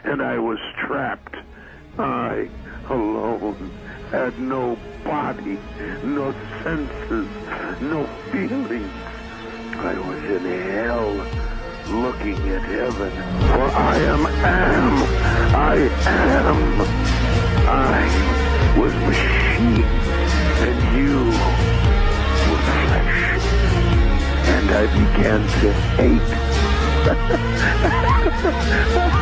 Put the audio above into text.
and I was trapped. I, alone, had no body, no senses, no feelings. I was in hell, looking at heaven, for I was machine, and you were flesh, and I began to hate.